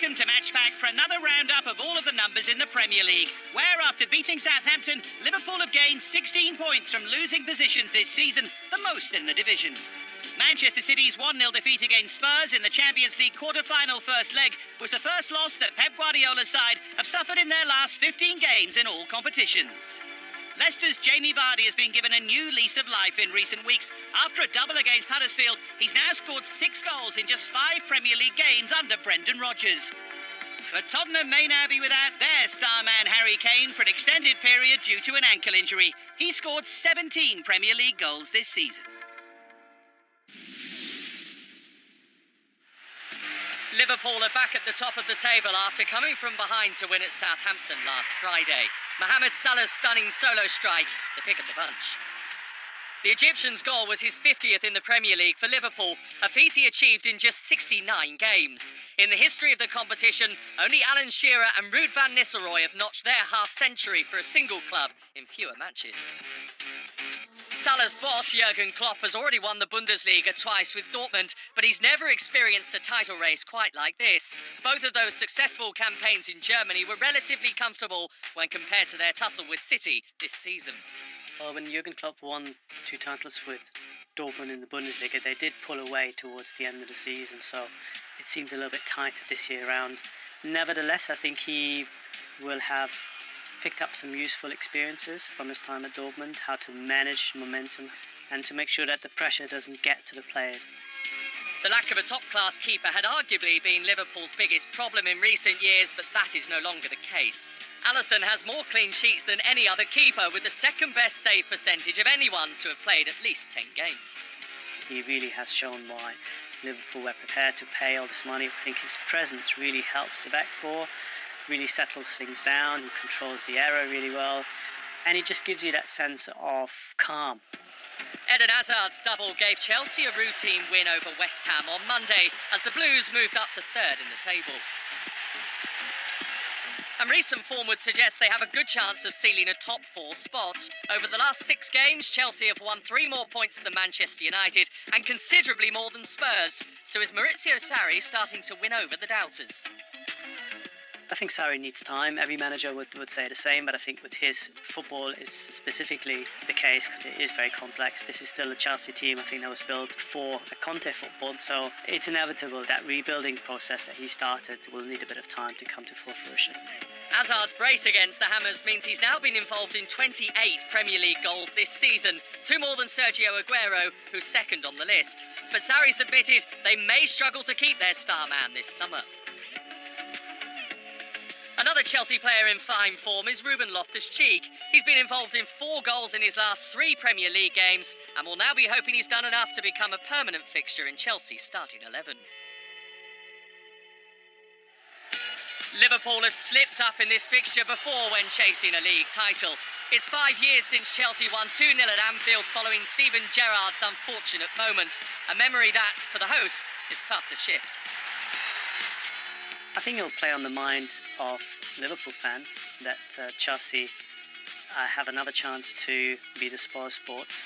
Welcome to Match Pack for another roundup of all of the numbers in the Premier League, where after beating Southampton, Liverpool have gained 16 points from losing positions this season, the most in the division. Manchester City's 1-0 defeat against Spurs in the Champions League quarter-final first leg was the first loss that Pep Guardiola's side have suffered in their last 15 games in all competitions. Leicester's Jamie Vardy has been given a new lease of life in recent weeks. After a double against Huddersfield, he's now scored 6 goals in just 5 Premier League games under Brendan Rodgers. But Tottenham may now be without their star man Harry Kane for an extended period due to an ankle injury. He scored 17 Premier League goals this season. Liverpool are back at the top of the table after coming from behind to win at Southampton last Friday. Mohamed Salah's stunning solo strike, the pick of the bunch. The Egyptian's goal was his 50th in the Premier League for Liverpool, a feat he achieved in just 69 games. In the history of the competition, only Alan Shearer and Ruud van Nistelrooy have notched their half-century for a single club in fewer matches. Salah's boss, Jurgen Klopp, has already won the Bundesliga twice with Dortmund, but he's never experienced a title race quite like this. Both of those successful campaigns in Germany were relatively comfortable when compared to their tussle with City this season. Well, when Jurgen Klopp won 2 titles with Dortmund in the Bundesliga, they did pull away towards the end of the season, so it seems a little bit tighter this year round. Nevertheless, I think he will have picked up some useful experiences from his time at Dortmund, how to manage momentum and to make sure that the pressure doesn't get to the players. The lack of a top-class keeper had arguably been Liverpool's biggest problem in recent years, but that is no longer the case. Alisson has more clean sheets than any other keeper, with the second-best save percentage of anyone to have played at least 10 games. He really has shown why Liverpool were prepared to pay all this money. I think his presence really helps the back four, really settles things down, he controls the error really well, and he just gives you that sense of calm. Eden Hazard's double gave Chelsea a routine win over West Ham on Monday as the Blues moved up to 3rd in the table. And recent form would suggest they have a good chance of sealing a top 4 spot. Over the last 6 games, Chelsea have won 3 more points than Manchester United and considerably more than Spurs. So is Maurizio Sarri starting to win over the doubters? I think Sarri needs time. Every manager would say the same, but I think with his football is specifically the case because it is very complex. This is still a Chelsea team, I think, that was built for a Conte football, so it's inevitable that rebuilding process that he started will need a bit of time to come to full fruition. Hazard's brace against the Hammers means he's now been involved in 28 Premier League goals this season, 2 more than Sergio Aguero, who's second on the list. But Sarri's admitted they may struggle to keep their star man this summer. Another Chelsea player in fine form is Ruben Loftus-Cheek. He's been involved in 4 goals in his last 3 Premier League games and will now be hoping he's done enough to become a permanent fixture in Chelsea's starting 11. Liverpool have slipped up in this fixture before when chasing a league title. It's 5 years since Chelsea won 2-0 at Anfield following Steven Gerrard's unfortunate moment, a memory that, for the hosts, is tough to shift. I think it'll play on the mind of Liverpool fans that Chelsea have another chance to be the spoil sports.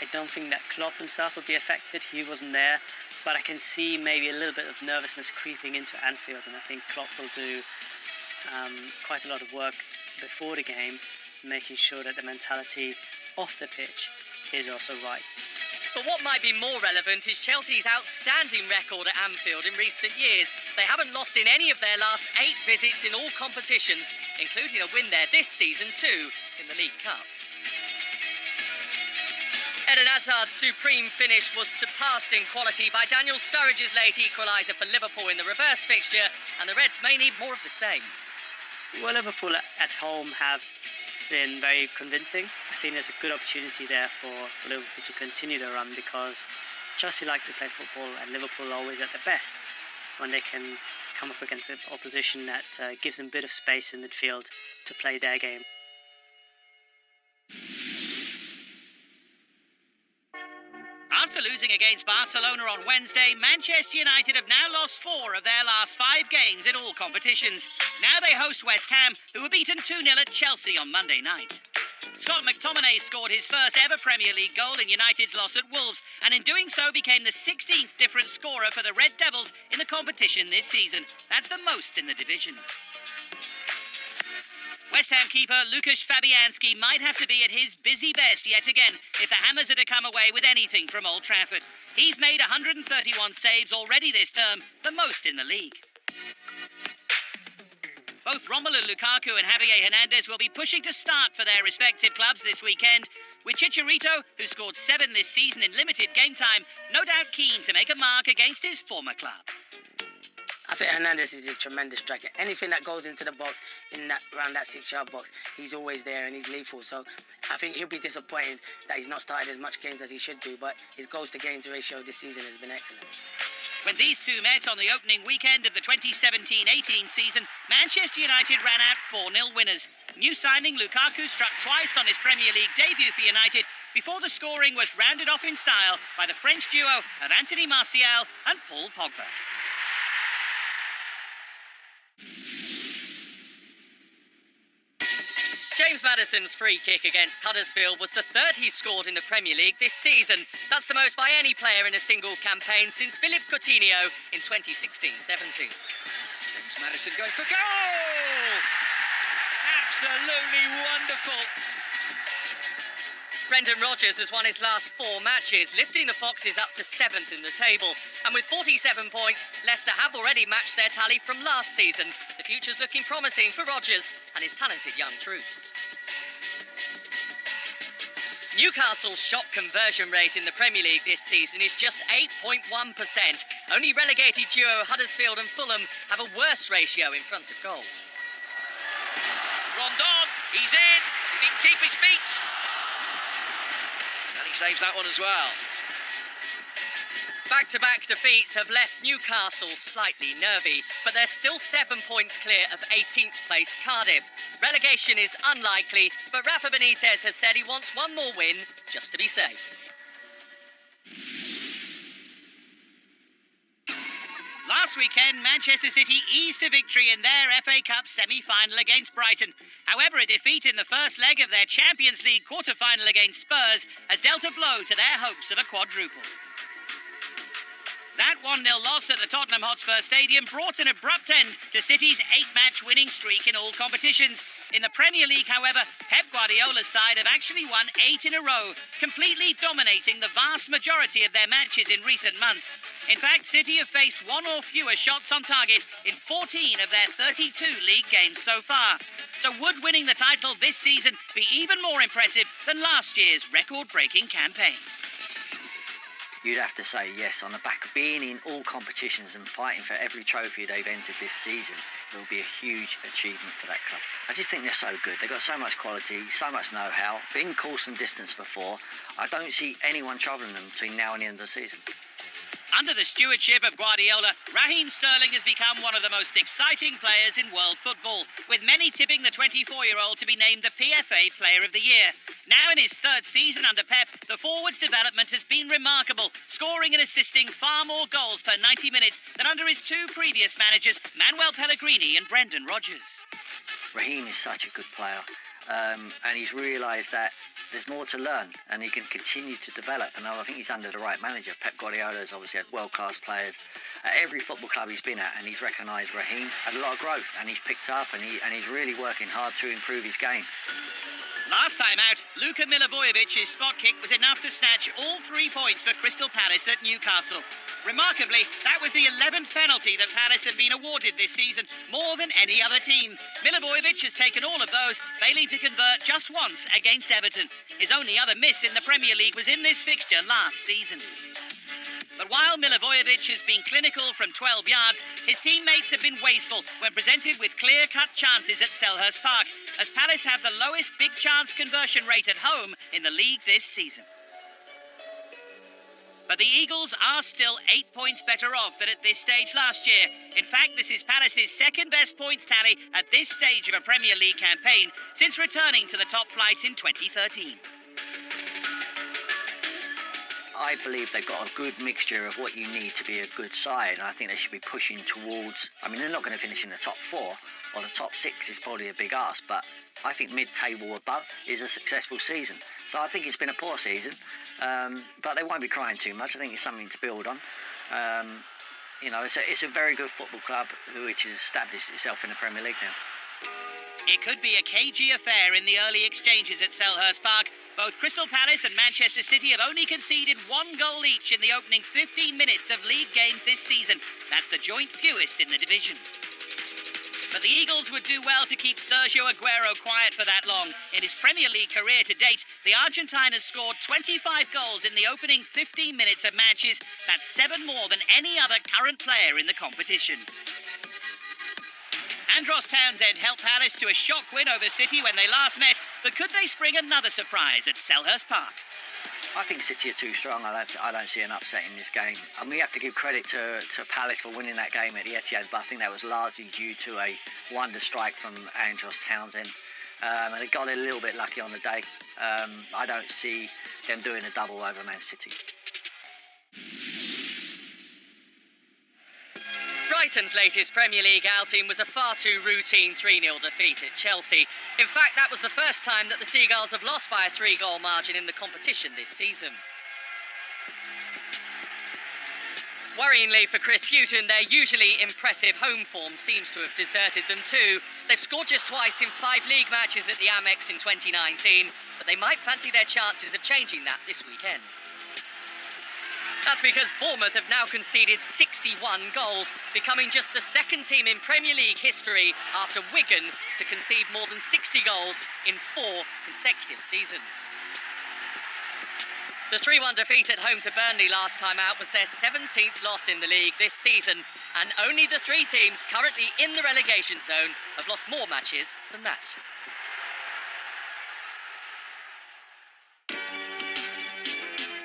I don't think that Klopp himself will be affected. He wasn't there. But I can see maybe a little bit of nervousness creeping into Anfield. And I think Klopp will do quite a lot of work before the game, making sure that the mentality off the pitch is also right. But what might be more relevant is Chelsea's outstanding record at Anfield in recent years. They haven't lost in any of their last 8 visits in all competitions, including a win there this season too, in the League Cup. Eden Hazard's supreme finish was surpassed in quality by Daniel Sturridge's late equaliser for Liverpool in the reverse fixture, and the Reds may need more of the same. Well, Liverpool at home have been very convincing. I think there's a good opportunity there for Liverpool to continue their run because Chelsea like to play football and Liverpool are always at their best when they can come up against an opposition that gives them a bit of space in midfield to play their game. After losing against Barcelona on Wednesday, Manchester United have now lost 4 of their last 5 games in all competitions. Now they host West Ham, who were beaten 2-0 at Chelsea on Monday night. Scott McTominay scored his first ever Premier League goal in United's loss at Wolves, and in doing so became the 16th different scorer for the Red Devils in the competition this season. That's the most in the division. West Ham keeper Lukasz Fabianski might have to be at his busy best yet again if the Hammers are to come away with anything from Old Trafford. He's made 131 saves already this term, the most in the league. Both Romelu Lukaku and Javier Hernandez will be pushing to start for their respective clubs this weekend, with Chicharito, who scored 7 this season in limited game time, no doubt keen to make a mark against his former club. I think Hernandez is a tremendous striker. Anything that goes into the box, around that 6-yard box, he's always there and he's lethal. So I think he'll be disappointed that he's not started as much games as he should do, but his goals-to-games ratio this season has been excellent. When these two met on the opening weekend of the 2017-18 season, Manchester United ran out 4-0 winners. New signing Lukaku struck twice on his Premier League debut for United before the scoring was rounded off in style by the French duo of Anthony Martial and Paul Pogba. James Maddison's free kick against Huddersfield was the third he scored in the Premier League this season. That's the most by any player in a single campaign since Philippe Coutinho in 2016-17. James Maddison going for goal! Absolutely wonderful. Brendan Rodgers has won his last 4 matches, lifting the Foxes up to 7th in the table. And with 47 points, Leicester have already matched their tally from last season. The future's looking promising for Rodgers and his talented young troops. Newcastle's shot conversion rate in the Premier League this season is just 8.1%. Only relegated duo Huddersfield and Fulham have a worse ratio in front of goal. Rondon, he's in. He didn't keep his feet. And he saves that one as well. Back-to-back defeats have left Newcastle slightly nervy, but they're still 7 points clear of 18th place Cardiff. Relegation is unlikely, but Rafa Benitez has said he wants one more win just to be safe. Last weekend, Manchester City eased to victory in their FA Cup semi-final against Brighton. However, a defeat in the first leg of their Champions League quarter-final against Spurs has dealt a blow to their hopes of a quadruple. That 1-0 loss at the Tottenham Hotspur Stadium brought an abrupt end to City's 8-match winning streak in all competitions. In the Premier League, however, Pep Guardiola's side have actually won 8 in a row, completely dominating the vast majority of their matches in recent months. In fact, City have faced 1 or fewer shots on target in 14 of their 32 league games so far. So would winning the title this season be even more impressive than last year's record-breaking campaign? You'd have to say yes. On the back of being in all competitions and fighting for every trophy they've entered this season, it will be a huge achievement for that club. I just think they're so good. They've got so much quality, so much know-how. Been course and distance before. I don't see anyone troubling them between now and the end of the season. Under the stewardship of Guardiola, Raheem Sterling has become one of the most exciting players in world football, with many tipping the 24-year-old to be named the PFA Player of the Year. Now in his 3rd season under Pep, the forward's development has been remarkable, scoring and assisting far more goals per 90 minutes than under his 2 previous managers, Manuel Pellegrini and Brendan Rodgers. Raheem is such a good player, and he's realised that there's more to learn and he can continue to develop, and I think he's under the right manager. Pep Guardiola has obviously had world-class players at every football club he's been at, and he's recognised Raheem had a lot of growth, and he's picked up and he's really working hard to improve his game. Last time out, Luka Milivojevic's spot kick was enough to snatch all 3 points for Crystal Palace at Newcastle. Remarkably, that was the 11th penalty that Palace have been awarded this season, more than any other team. Milivojevic has taken all of those, failing to convert just once against Everton. His only other miss in the Premier League was in this fixture last season. But while Milivojevic has been clinical from 12 yards, his teammates have been wasteful when presented with clear-cut chances at Selhurst Park, as Palace have the lowest big chance conversion rate at home in the league this season. But the Eagles are still 8 points better off than at this stage last year. In fact, this is Palace's 2nd-best points tally at this stage of a Premier League campaign since returning to the top flight in 2013. I believe they've got a good mixture of what you need to be a good side. And I think they should be pushing towards, I mean, they're not going to finish in the top 4 or the top 6 is probably a big ask, but I think mid-table above is a successful season. So I think it's been a poor season, but they won't be crying too much. I think it's something to build on. You know, it's a very good football club which has established itself in the Premier League now. It could be a cagey affair in the early exchanges at Selhurst Park. Both Crystal Palace and Manchester City have only conceded 1 goal each in the opening 15 minutes of league games this season. That's the joint fewest in the division. But the Eagles would do well to keep Sergio Aguero quiet for that long. In his Premier League career to date, the Argentine has scored 25 goals in the opening 15 minutes of matches. That's 7 more than any other current player in the competition. Andros Townsend helped Palace to a shock win over City when they last met, but could they spring another surprise at Selhurst Park? I think City are too strong. I don't see an upset in this game. And we have to give credit to Palace for winning that game at the Etihad, but I think that was largely due to a wonder strike from Andros Townsend. And they got a little bit lucky on the day. I don't see them doing a double over Man City. Brighton's latest Premier League outing was a far too routine 3-0 defeat at Chelsea. In fact, that was the first time that the Seagulls have lost by a 3-goal margin in the competition this season. Worryingly for Chris Hughton, their usually impressive home form seems to have deserted them too. They've scored just twice in 5 league matches at the Amex in 2019, but they might fancy their chances of changing that this weekend. That's because Bournemouth have now conceded 61 goals, becoming just the second team in Premier League history after Wigan to concede more than 60 goals in 4 consecutive seasons. The 3-1 defeat at home to Burnley last time out was their 17th loss in the league this season, and only the 3 teams currently in the relegation zone have lost more matches than that.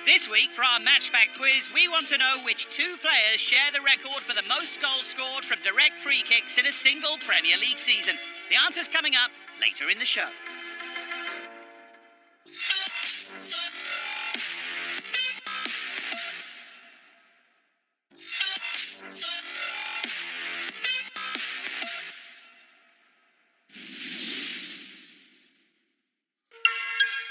This week, for our Matchback quiz, we want to know which 2 players share the record for the most goals scored from direct free kicks in a single Premier League season. The answer's coming up later in the show.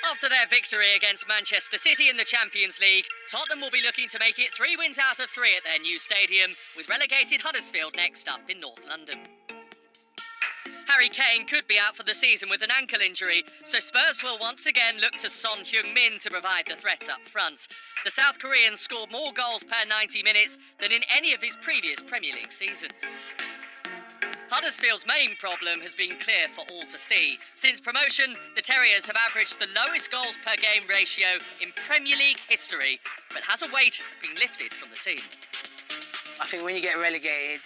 After their victory against Manchester City in the Champions League, Tottenham will be looking to make it 3 wins out of 3 at their new stadium, with relegated Huddersfield next up in North London. Harry Kane could be out for the season with an ankle injury, so Spurs will once again look to Son Heung-min to provide the threat up front. The South Korean scored more goals per 90 minutes than in any of his previous Premier League seasons. Huddersfield's main problem has been clear for all to see. Since promotion, the Terriers have averaged the lowest goals per game ratio in Premier League history, but has a weight been lifted from the team? I think when you get relegated,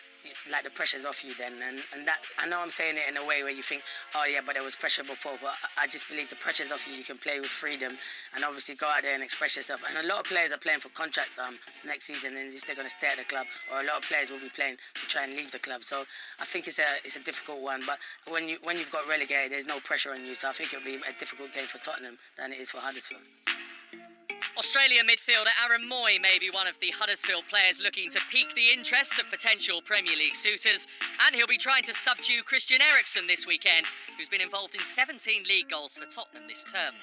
like the pressure's off you then, and that, I know I'm saying it in a way where you think, oh yeah, but there was pressure before, but I just believe the pressure's off you. You can play with freedom and obviously go out there and express yourself. And a lot of players are playing for contracts next season, and if they're going to stay at the club, or a lot of players will be playing to try and leave the club. So I think it's a difficult one, but when you've got relegated, there's no pressure on you. So I think it'll be a difficult game for Tottenham than it is for Huddersfield. Australia midfielder Aaron Moy may be one of the Huddersfield players looking to pique the interest of potential Premier League suitors, and he'll be trying to subdue Christian Eriksen this weekend, who's been involved in 17 league goals for Tottenham this term.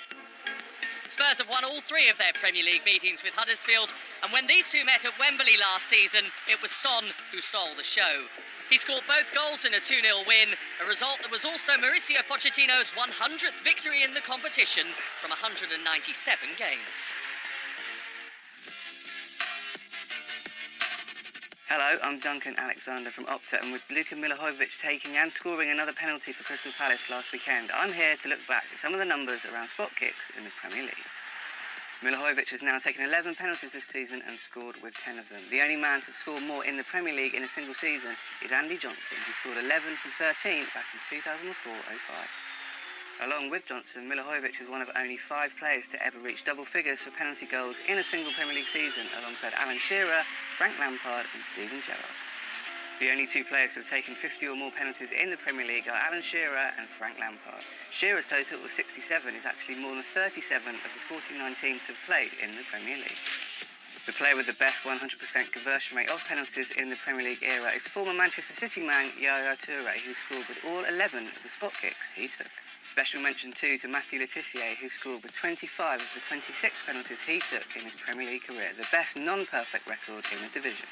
Spurs have won all 3 of their Premier League meetings with Huddersfield, and when these two met at Wembley last season, it was Son who stole the show. He scored both goals in a 2-0 win, a result that was also Mauricio Pochettino's 100th victory in the competition from 197 games. Hello, I'm Duncan Alexander from Opta, and with Luka Milivojevic taking and scoring another penalty for Crystal Palace last weekend, I'm here to look back at some of the numbers around spot kicks in the Premier League. Milivojevic has now taken 11 penalties this season and scored with 10 of them. The only man to score more in the Premier League in a single season is Andy Johnson, who scored 11 from 13 back in 2004-05. Along with Johnson, Milivojevic is one of only 5 players to ever reach double figures for penalty goals in a single Premier League season, alongside Alan Shearer, Frank Lampard and Steven Gerrard. The only 2 players who have taken 50 or more penalties in the Premier League are Alan Shearer and Frank Lampard. Shearer's total of 67 is actually more than 37 of the 49 teams who have played in the Premier League. The player with the best 100% conversion rate of penalties in the Premier League era is former Manchester City man Yaya Toure, who scored with all 11 of the spot kicks he took. Special mention too to Matthew Le Tissier, who scored with 25 of the 26 penalties he took in his Premier League career, the best non-perfect record in the division.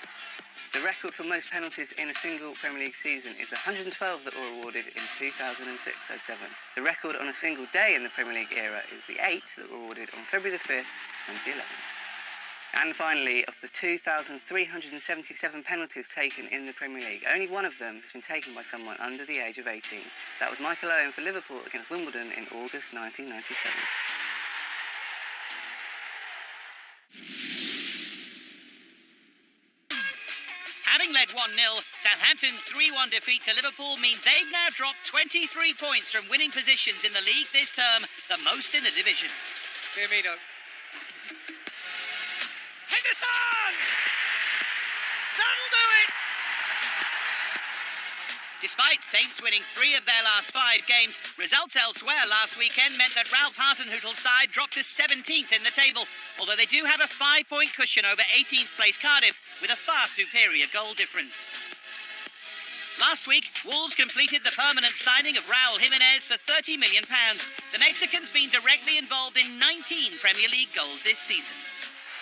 The record for most penalties in a single Premier League season is the 112 that were awarded in 2006-07. The record on a single day in the Premier League era is the 8 that were awarded on February the 5th, 2011. And finally, of the 2,377 penalties taken in the Premier League, only one of them has been taken by someone under the age of 18. That was Michael Owen for Liverpool against Wimbledon in August 1997. Having led 1-0, Southampton's 3-1 defeat to Liverpool means they've now dropped 23 points from winning positions in the league this term, the most in the division. Firmino. Henderson! That'll do it! Despite Saints winning 3 of their last 5 games, results elsewhere last weekend meant that Ralph Hasenhüttl's side dropped to 17th in the table, although they do have a 5-point cushion over 18th place Cardiff with a far superior goal difference. Last week, Wolves completed the permanent signing of Raúl Jiménez for £30 million. The Mexican's been directly involved in 19 Premier League goals this season.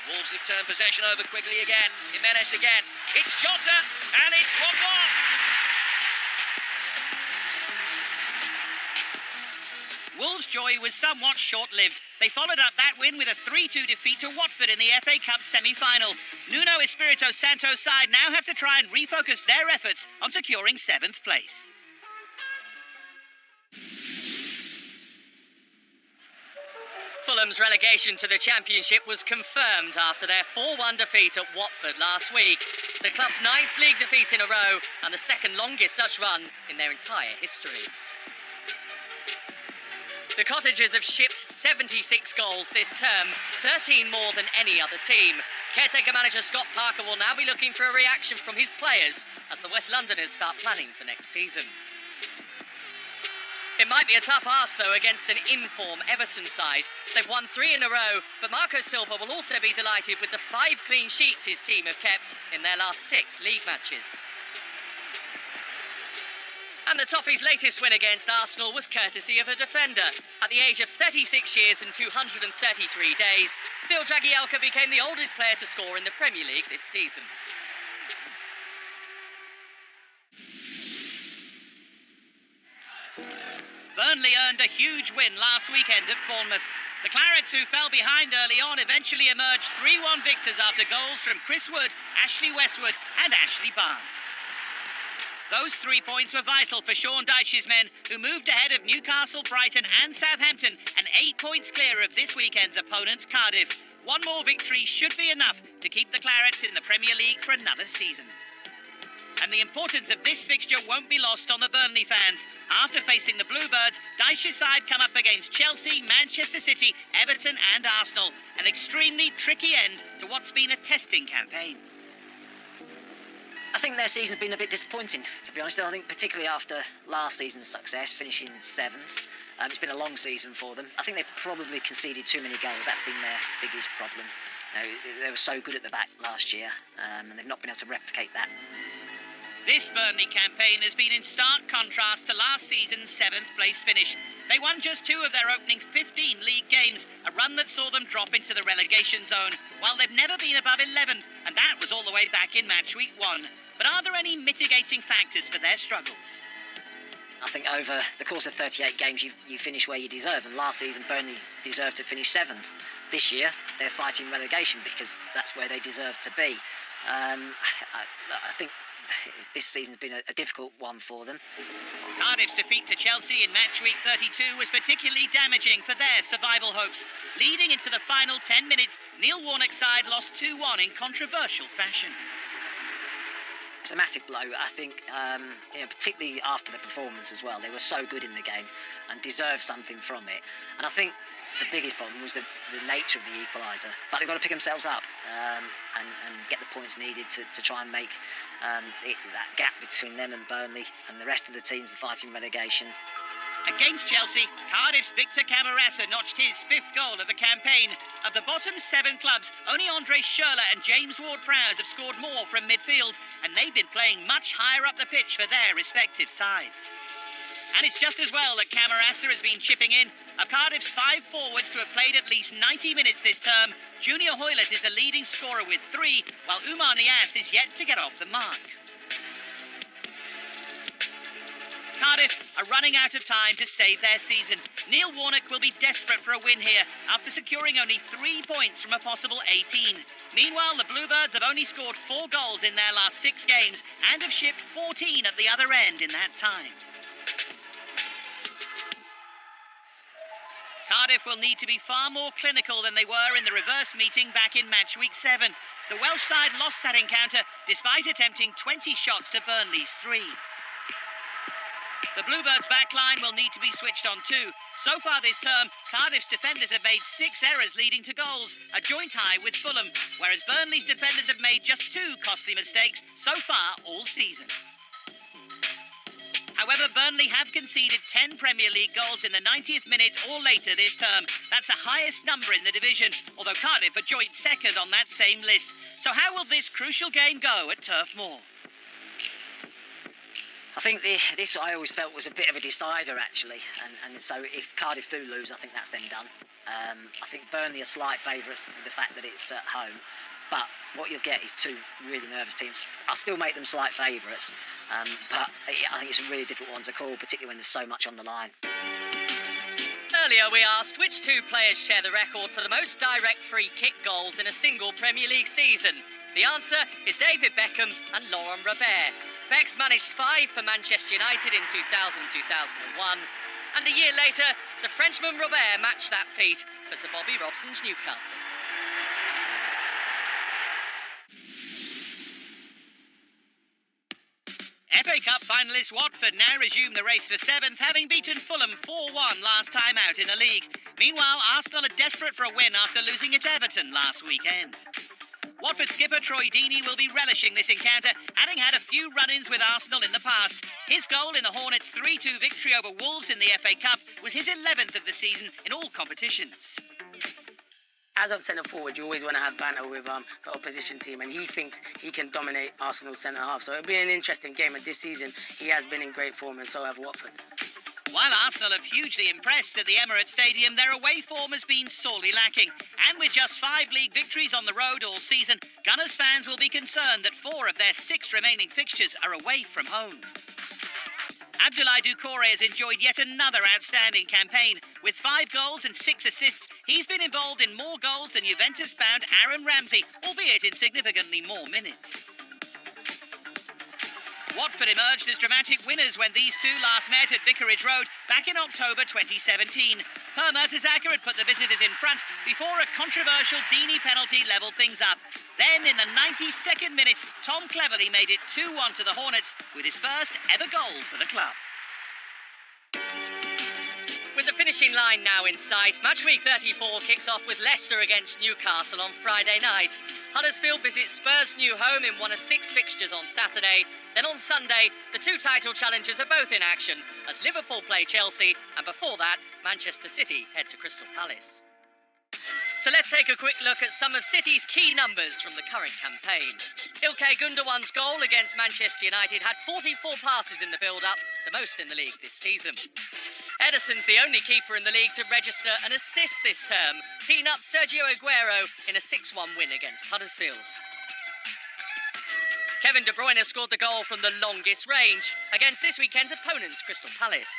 Wolves have turned possession over quickly again. Jimenez again. It's Jota, and it's 1-1. Wolves' joy was somewhat short-lived. They followed up that win with a 3-2 defeat to Watford in the FA Cup semi-final. Nuno Espirito Santo's side now have to try and refocus their efforts on securing 7th place. Fulham's relegation to the Championship was confirmed after their 4-1 defeat at Watford last week. The club's 9th league defeat in a row and the second longest such run in their entire history. The Cottagers have shipped 76 goals this term, 13 more than any other team. Caretaker manager Scott Parker will now be looking for a reaction from his players as the West Londoners start planning for next season. It might be a tough ask, though, against an in-form Everton side. They've won 3 in a row, but Marco Silva will also be delighted with the 5 clean sheets his team have kept in their last 6 league matches. And the Toffees' latest win against Arsenal was courtesy of a defender. At the age of 36 years and 233 days, Phil Jagielka became the oldest player to score in the Premier League this season. Burnley earned a huge win last weekend at Bournemouth. The Clarets, who fell behind early on, eventually emerged 3-1 victors after goals from Chris Wood, Ashley Westwood and Ashley Barnes. Those 3 points were vital for Sean Dyche's men, who moved ahead of Newcastle, Brighton and Southampton, and 8 points clear of this weekend's opponents, Cardiff. One more victory should be enough to keep the Clarets in the Premier League for another season. And the importance of this fixture won't be lost on the Burnley fans. After facing the Bluebirds, Dyche's side come up against Chelsea, Manchester City, Everton and Arsenal. An extremely tricky end to what's been a testing campaign. I think their season's been a bit disappointing, to be honest. I think particularly after last season's success, finishing 7th. It's been a long season for them. I think they've probably conceded too many goals. That's been their biggest problem. They were so good at the back last year, and they've not been able to replicate that. This Burnley campaign has been in stark contrast to last season's 7th place finish. They won just 2 of their opening 15 league games, a run that saw them drop into the relegation zone, while they've never been above 11th, and that was all the way back in match week 1. But are there any mitigating factors for their struggles? I think over the course of 38 games, you finish where you deserve, and last season Burnley deserved to finish 7th. This year, they're fighting relegation because that's where they deserve to be. I think this season's been a difficult one for them. Cardiff's defeat to Chelsea in match week 32 was particularly damaging for their survival hopes. Leading into the final 10 minutes, Neil Warnock's side lost 2-1 in controversial fashion. It's a massive blow, I think, particularly after the performance as well. They were so good in the game and deserved something from it. And I think the biggest problem was the nature of the equaliser. But they've got to pick themselves up and get the points needed to try and make that gap between them and Burnley and the rest of the teams fighting relegation Against Chelsea, Cardiff's Victor Camarasa notched his 5th goal of the campaign. Of the bottom 7 clubs, only Andre Schürrle and James Ward-Prowse have scored more from midfield, and they've been playing much higher up the pitch for their respective sides. And it's just as well that Camarasa has been chipping in. Of Cardiff's 5 forwards to have played at least 90 minutes this term, Junior Hoylett is the leading scorer with 3, while Oumar Niasse is yet to get off the mark. Cardiff are running out of time to save their season. Neil Warnock will be desperate for a win here after securing only 3 points from a possible 18. Meanwhile, the Bluebirds have only scored 4 goals in their last 6 games and have shipped 14 at the other end in that time. Cardiff will need to be far more clinical than they were in the reverse meeting back in match week 7. The Welsh side lost that encounter despite attempting 20 shots to Burnley's 3. The Bluebirds' backline will need to be switched on too. So far this term, Cardiff's defenders have made 6 errors leading to goals, a joint high with Fulham, whereas Burnley's defenders have made just 2 costly mistakes so far all season. However, Burnley have conceded 10 Premier League goals in the 90th minute or later this term. That's the highest number in the division, although Cardiff are joint second on that same list. So how will this crucial game go at Turf Moor? I think this I always felt was a bit of a decider, actually. And so if Cardiff do lose, I think that's them done. I think Burnley are slight favourites with the fact that it's at home. But what you'll get is 2 really nervous teams. I'll still make them slight favourites. But I think it's a really difficult one to call, particularly when there's so much on the line. Earlier we asked which 2 players share the record for the most direct free kick goals in a single Premier League season. The answer is David Beckham and Laurent Robert. Beck's managed 5 for Manchester United in 2000-2001, and a year later, the Frenchman Robert matched that feat for Sir Bobby Robson's Newcastle. FA Cup finalists Watford now resume the race for 7th, having beaten Fulham 4-1 last time out in the league. Meanwhile, Arsenal are desperate for a win after losing at Everton last weekend. Watford skipper Troy Deeney will be relishing this encounter, having had a few run-ins with Arsenal in the past. His goal in the Hornets' 3-2 victory over Wolves in the FA Cup was his 11th of the season in all competitions. As a centre forward, you always want to have banter with the opposition team, and he thinks he can dominate Arsenal's centre half. So it'll be an interesting game, and this season he has been in great form, and so have Watford. While Arsenal have hugely impressed at the Emirates Stadium, their away form has been sorely lacking. And with just 5 league victories on the road all season, Gunners fans will be concerned that 4 of their 6 remaining fixtures are away from home. Abdoulaye Doucouré has enjoyed yet another outstanding campaign. With 5 goals and 6 assists, he's been involved in more goals than Juventus-bound Aaron Ramsey, albeit in significantly more minutes. Watford emerged as dramatic winners when these 2 last met at Vicarage Road back in October 2017. Per Mertesacker had put the visitors in front before a controversial Deeney penalty levelled things up. Then, in the 92nd minute, Tom Cleverley made it 2-1 to the Hornets with his first ever goal for the club. With the finishing line now in sight, match week 34 kicks off with Leicester against Newcastle on Friday night. Huddersfield visits Spurs' new home in one of 6 fixtures on Saturday. Then on Sunday, the 2 title challengers are both in action as Liverpool play Chelsea, and before that, Manchester City head to Crystal Palace. So let's take a quick look at some of City's key numbers from the current campaign. Ilkay Gundogan's goal against Manchester United had 44 passes in the build-up, the most in the league this season. Ederson's the only keeper in the league to register an assist this term, teeing up Sergio Aguero in a 6-1 win against Huddersfield. Kevin De Bruyne scored the goal from the longest range against this weekend's opponents, Crystal Palace.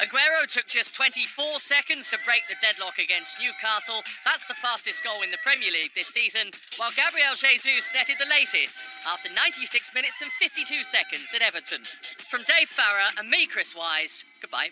Aguero took just 24 seconds to break the deadlock against Newcastle. That's the fastest goal in the Premier League this season, while Gabriel Jesus netted the latest after 96 minutes and 52 seconds at Everton. From Dave Farrer and me, Chris Wise, goodbye.